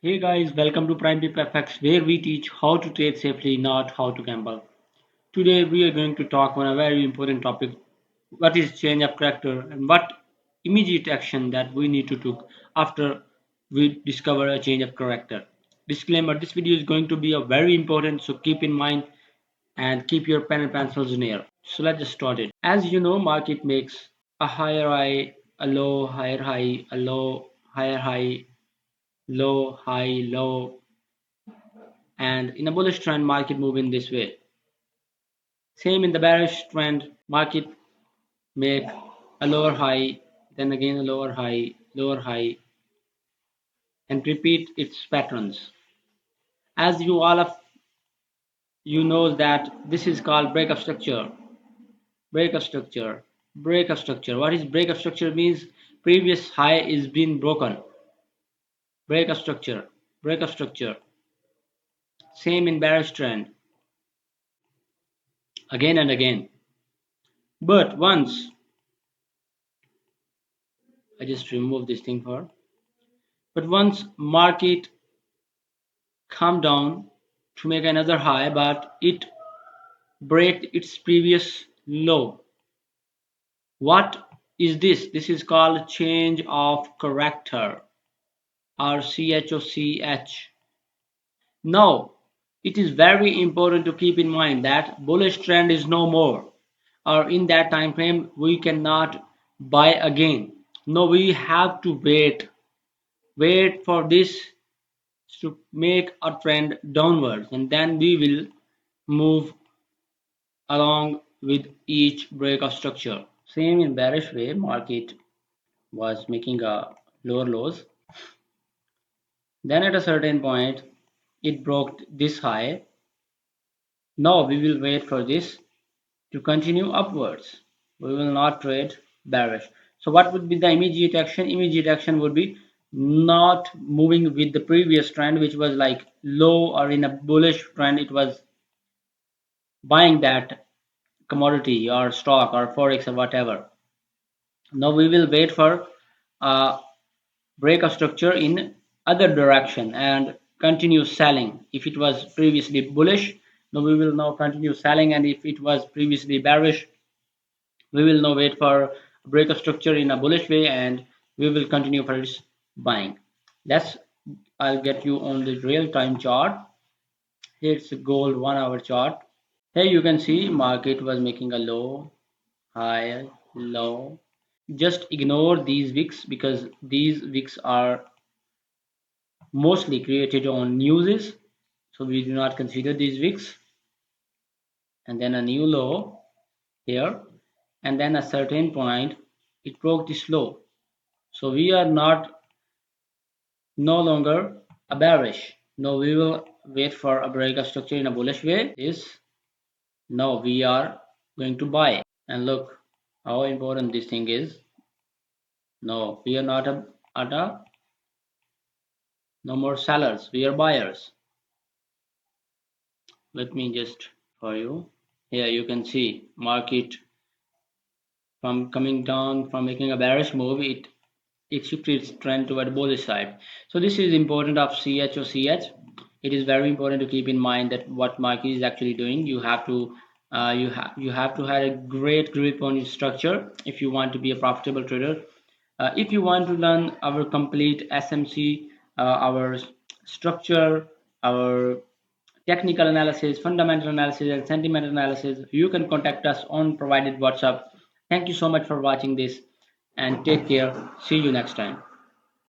Hey guys, welcome to Prime FX, where we teach how to trade safely, not how to gamble. Today we are going to talk on a very important topic: what is change of character and what immediate action that we need to take after we discover a change of character. Disclaimer: this video is going to be a very important, so keep in mind and keep your pen and pencils near. So let's just start it. As you know, market makes a higher high, a low, higher high, a low, higher high, low, high, low, and in a bullish trend market move in this way. Same in the bearish trend, market make a lower high, then again a lower high, and repeat its patterns. As you all of you know that this is called break of structure. Break of structure. Break of structure. What is break of structure means? Previous high is being broken. Break of structure. Break of structure. Same in bearish trend. Again and again. But once I just remove this thing for. But once market come down to make another high, but it break its previous low. What is this? This is called change of character, or CHOCH. Now, it is very important to keep in mind that bullish trend is no more, or in that time frame we cannot buy again. No, we have to wait for this to make a trend downwards, and then we will move along with each break of structure. Same in bearish way, market was making a lower lows. Then at a certain point, it broke this high. Now we will wait for this to continue upwards. We will not trade bearish. So what would be the immediate action? Immediate action would be not moving with the previous trend, which was like low, or in a bullish trend, it was buying that commodity or stock or forex or whatever. Now we will wait for a break of structure in other direction and continue selling. If it was previously bullish, now we will now continue selling, and if it was previously bearish, we will now wait for a break of structure in a bullish way and we will continue for its buying. That's I'll get you on the real time chart. Here's a gold 1 hour chart. Here you can see market was making a low, high, low. Just ignore these wicks because these wicks are mostly created on newses, so we do not consider these wicks. And then a new low here, and then a certain point it broke this low. So we are not no longer a bearish. No, we will wait for a break of structure in a bullish way. Is now we are going to buy. And look how important this thing is. No, we are not no more sellers. We are buyers. Let me just for you. Here you can see market from coming down from making a bearish move. It shifted its trend toward bullish side. So this is important of CHOCH. It is very important to keep in mind that what market is actually doing. You have to you have to have a great grip on your structure if you want to be a profitable trader. If you want to learn our complete SMC, our structure, our technical analysis, fundamental analysis, and sentiment analysis, you can contact us on provided WhatsApp. Thank you so much for watching this and take care. See you next time.